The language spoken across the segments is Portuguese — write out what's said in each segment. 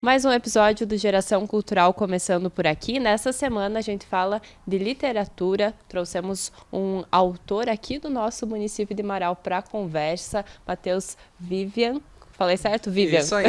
Mais um episódio do Geração Cultural começando por aqui. Nessa semana a gente fala de literatura. Trouxemos um autor aqui do nosso município de Marau para a conversa, Matheus Vivian. Falei certo? Vivian. Isso aí.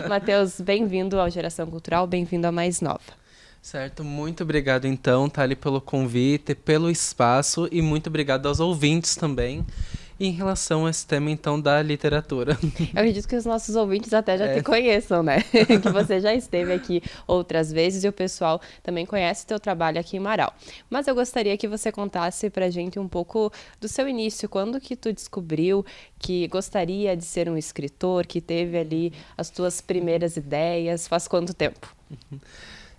Matheus, bem-vindo ao Geração Cultural, bem-vindo à Mais Nova. Certo, muito obrigado então, Thali, pelo convite, pelo espaço e muito obrigado aos ouvintes também. E em relação a esse tema, então, da literatura. Eu acredito que os nossos ouvintes até já te conheçam, né? Que você já esteve aqui outras vezes e o pessoal também conhece o teu trabalho aqui em Marau. Mas eu gostaria que você contasse pra gente um pouco do seu início. Quando que tu descobriu que gostaria de ser um escritor, que teve ali as tuas primeiras ideias? Faz quanto tempo?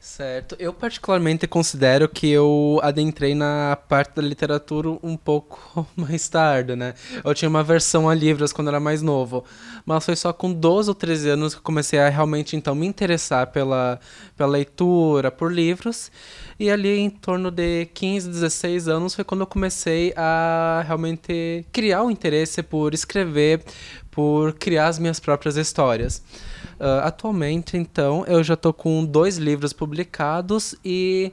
Certo, eu particularmente considero que eu adentrei na parte da literatura um pouco mais tarde, né? Eu tinha uma versão a livros quando era mais novo, mas foi só com 12 ou 13 anos que eu comecei a realmente então me interessar pela leitura, por livros, e ali em torno de 15, 16 anos foi quando eu comecei a realmente criar o interesse por escrever, por criar as minhas próprias histórias. Atualmente, então, eu já tô com 2 livros publicados e,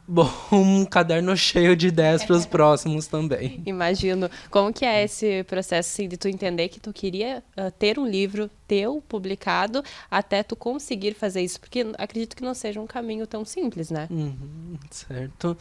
bom, um caderno cheio de ideias para os próximos também. Imagino. Como que é esse processo assim, de tu entender que tu queria ter um livro teu publicado até tu conseguir fazer isso? Porque acredito que não seja um caminho tão simples, né? Certo.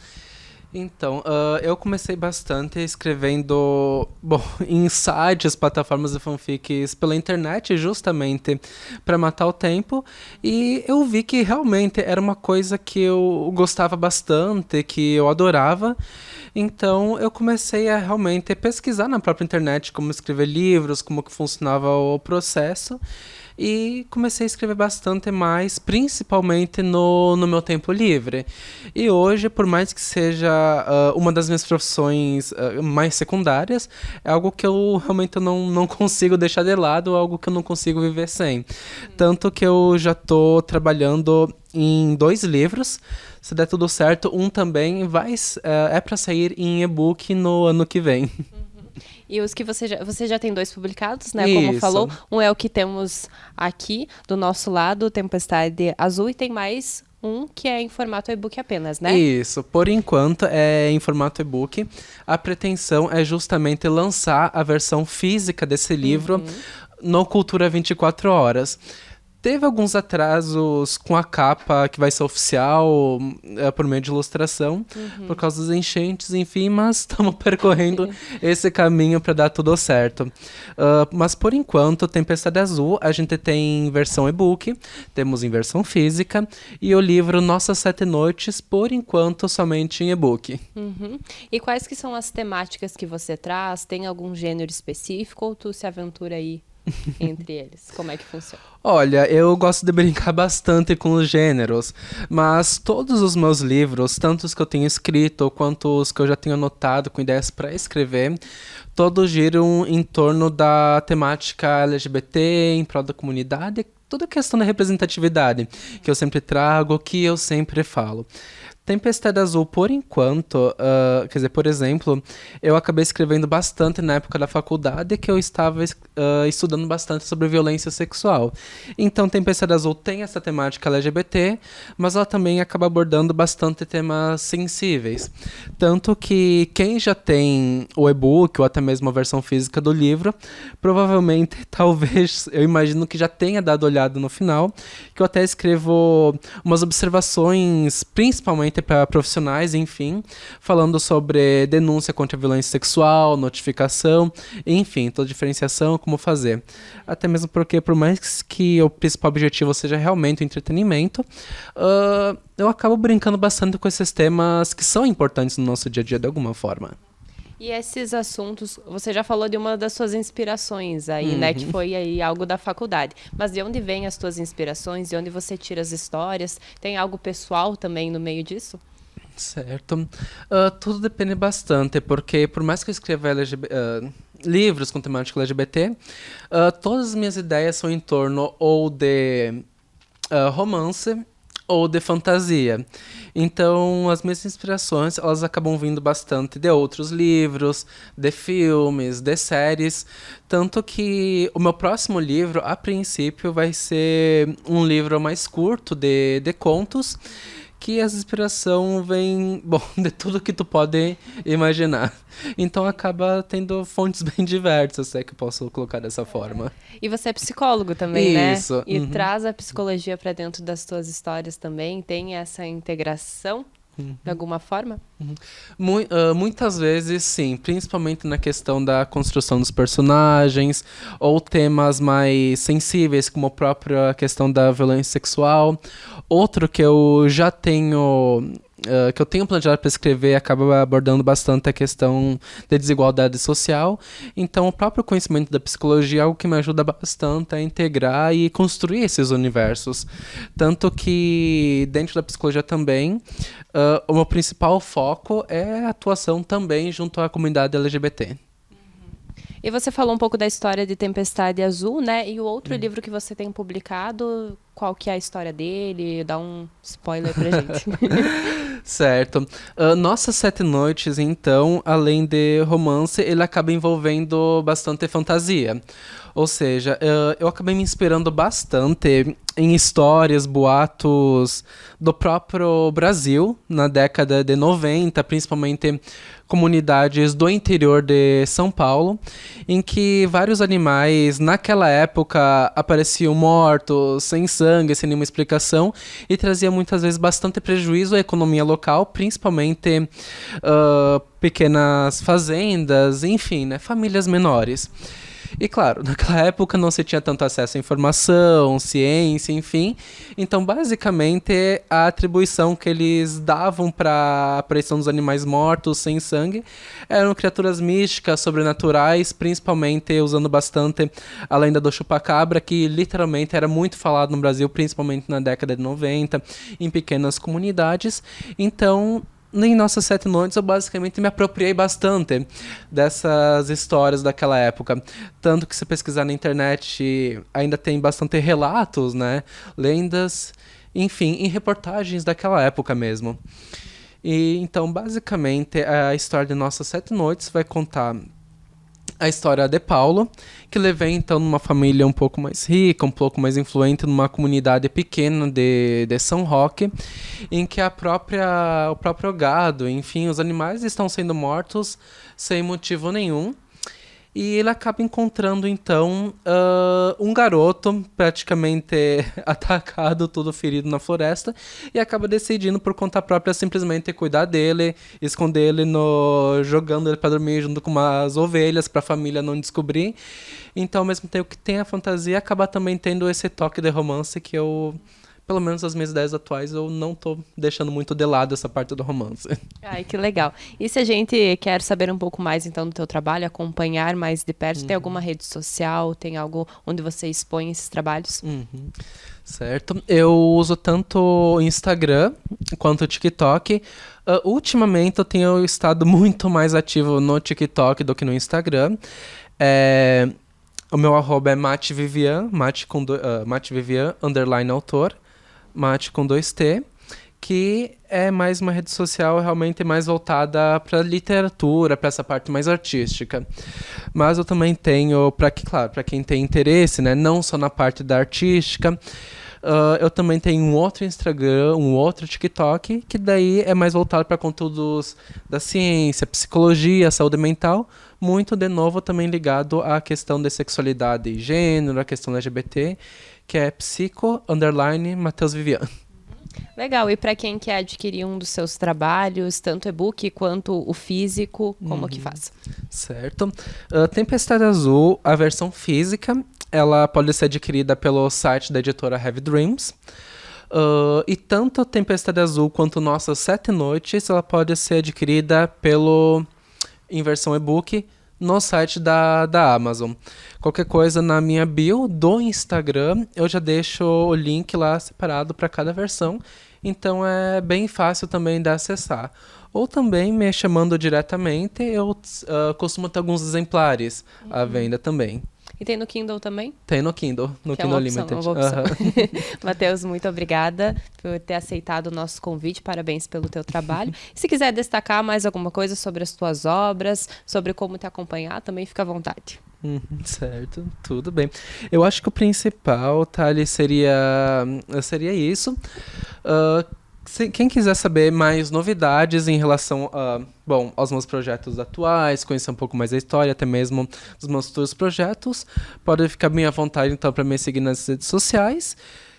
Então, eu comecei bastante escrevendo, bom, em sites, plataformas de fanfics pela internet, justamente para matar o tempo. E eu vi que realmente era uma coisa que eu gostava bastante, que eu adorava. Então, eu comecei a realmente pesquisar na própria internet como escrever livros, como que funcionava o processo. E comecei a escrever bastante mais, principalmente no meu tempo livre. E hoje, por mais que seja uma das minhas profissões mais secundárias, é algo que eu realmente não consigo deixar de lado, algo que eu não consigo viver sem. Tanto que eu já estou trabalhando em 2 livros. Se der tudo certo, um também é para sair em e-book no ano que vem. E os que você já tem 2 publicados, né? Como Isso. falou, um é o que temos aqui do nosso lado, Tempestade Azul, e tem mais um que é em formato e-book apenas, né? Isso, por enquanto é em formato e-book. A pretensão é justamente lançar a versão física desse livro no Cultura 24 Horas. Teve alguns atrasos com a capa que vai ser oficial por meio de ilustração, por causa dos enchentes, enfim, mas estamos percorrendo esse caminho para dar tudo certo. Mas por enquanto, Tempestade Azul, a gente tem em versão e-book, temos em versão física, e o livro Nossas 7 Noites, por enquanto, somente em e-book. Uhum. E quais que são as temáticas que você traz? Tem algum gênero específico ou tu se aventura aí entre eles? Como é que funciona? Olha, eu gosto de brincar bastante com os gêneros, mas todos os meus livros, tanto os que eu tenho escrito quanto os que eu já tenho anotado com ideias para escrever, todos giram em torno da temática LGBT, em prol da comunidade, toda a questão da representatividade que eu sempre trago, que eu sempre falo. Tempestade Azul, por enquanto, quer dizer, por exemplo, eu acabei escrevendo bastante na época da faculdade que eu estava estudando bastante sobre violência sexual. Então, Tempestade Azul tem essa temática LGBT, mas ela também acaba abordando bastante temas sensíveis. Tanto que quem já tem o e-book ou até mesmo a versão física do livro, provavelmente, talvez, eu imagino que já tenha dado olhada no final, que eu até escrevo umas observações, principalmente para profissionais, enfim, falando sobre denúncia contra a violência sexual, notificação, enfim, toda diferenciação, como fazer. Até mesmo porque, por mais que o principal objetivo seja realmente o entretenimento, eu acabo brincando bastante com esses temas que são importantes no nosso dia a dia de alguma forma. E esses assuntos, você já falou de uma das suas inspirações aí, né? Que foi aí algo da faculdade. Mas de onde vêm as tuas inspirações? De onde você tira as histórias? Tem algo pessoal também no meio disso? Certo. Tudo depende bastante, porque por mais que eu escreva livros com temática LGBT, todas as minhas ideias são em torno ou de romance ou de fantasia. Então, as minhas inspirações, elas acabam vindo bastante de outros livros, de filmes, de séries, tanto que o meu próximo livro, a princípio, vai ser um livro mais curto de contos, que a inspiração vem, bom, de tudo que tu pode imaginar. Então acaba tendo fontes bem diversas, se é que eu posso colocar dessa forma. E você é psicólogo também, né? Isso. E traz a psicologia para dentro das tuas histórias também? Tem essa integração de alguma forma? Muitas vezes, sim, principalmente na questão da construção dos personagens, ou temas mais sensíveis, como a própria questão da violência sexual. Outro que eu já tenho. Que eu tenho planejado para escrever acaba abordando bastante a questão da desigualdade social. Então, o próprio conhecimento da psicologia é algo que me ajuda bastante a integrar e construir esses universos. Tanto que, dentro da psicologia também, o meu principal foco é a atuação também junto à comunidade LGBT. E você falou um pouco da história de Tempestade Azul, né? E o outro livro que você tem publicado, qual que é a história dele? Dá um spoiler pra gente. Certo. Nossas Sete Noites, então, além de romance, ele acaba envolvendo bastante fantasia. Ou seja, eu acabei me inspirando bastante em histórias, boatos do próprio Brasil, na década de 90, principalmente comunidades do interior de São Paulo, em que vários animais, naquela época, apareciam mortos, sem sangue, sem nenhuma explicação, e trazia muitas vezes bastante prejuízo à economia local, principalmente pequenas fazendas, enfim, né, famílias menores. E claro, naquela época não se tinha tanto acesso à informação, ciência, enfim. Então, basicamente, a atribuição que eles davam para a aparição dos animais mortos, sem sangue, eram criaturas místicas, sobrenaturais, principalmente usando bastante a lenda do chupacabra, que literalmente era muito falado no Brasil, principalmente na década de 90, em pequenas comunidades. Então, em Nossas Sete Noites, eu basicamente me apropriei bastante dessas histórias daquela época. Tanto que se pesquisar na internet, ainda tem bastante relatos, né? Lendas, enfim, em reportagens daquela época mesmo. E então, basicamente, a história de Nossas Sete Noites vai contar a história de Paulo, que levei então numa família um pouco mais rica, um pouco mais influente, numa comunidade pequena de São Roque, em que o próprio gado, enfim, os animais estão sendo mortos sem motivo nenhum. E ele acaba encontrando, então, um garoto praticamente atacado, todo ferido na floresta, e acaba decidindo, por conta própria, simplesmente cuidar dele, esconder ele, jogando ele para dormir junto com umas ovelhas, para a família não descobrir. Então, ao mesmo tempo que tem a fantasia, acaba também tendo esse toque de romance que eu... Pelo menos as minhas ideias atuais, eu não tô deixando muito de lado essa parte do romance. Ai, que legal. E se a gente quer saber um pouco mais, então, do teu trabalho, acompanhar mais de perto, tem alguma rede social, tem algo onde você expõe esses trabalhos? Certo. Eu uso tanto o Instagram quanto o TikTok. Ultimamente, eu tenho estado muito mais ativo no TikTok do que no Instagram. O meu arroba é matvivian, matvivian, _ autor. Mate com 2T, que é mais uma rede social realmente mais voltada para literatura, para essa parte mais artística. Mas eu também tenho, para quem tem interesse, né, não só na parte da artística, eu também tenho um outro Instagram, um outro TikTok, que daí é mais voltado para conteúdos da ciência, psicologia, saúde mental, muito, de novo, também ligado à questão de sexualidade e gênero, à questão LGBT, que é psico_Matheus Vivian. Legal. E para quem quer adquirir um dos seus trabalhos, tanto e-book quanto o físico, como que faz? Certo. Tempestade Azul, a versão física, ela pode ser adquirida pelo site da editora Heavy Dreams. E tanto Tempestade Azul quanto Nossas Sete Noites, ela pode ser adquirida em versão e-book no site da Amazon. Qualquer coisa na minha bio do Instagram, eu já deixo o link lá separado para cada versão, então é bem fácil também de acessar. Ou também me chamando diretamente, eu costumo ter alguns exemplares à venda também. E tem no Kindle também? Tem no Kindle, no Que é Kindle uma opção, Unlimited. uma boa opção. Matheus, muito obrigada por ter aceitado o nosso convite. Parabéns pelo teu trabalho. Se quiser destacar mais alguma coisa sobre as tuas obras, sobre como te acompanhar, também fica à vontade. Certo, tudo bem. Eu acho que o principal, Thali, seria isso. Quem quiser saber mais novidades em relação aos meus projetos atuais, conhecer um pouco mais da história, até mesmo dos meus futuros projetos, pode ficar bem à vontade então para me seguir nas redes sociais.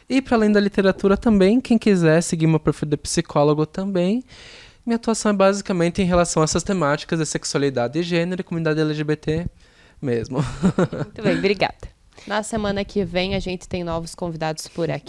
E para além da literatura também, quem quiser seguir meu perfil de psicólogo também. Minha atuação é basicamente em relação a essas temáticas de sexualidade e gênero e comunidade LGBT mesmo. Muito bem, obrigada. Na semana que vem a gente tem novos convidados por aqui.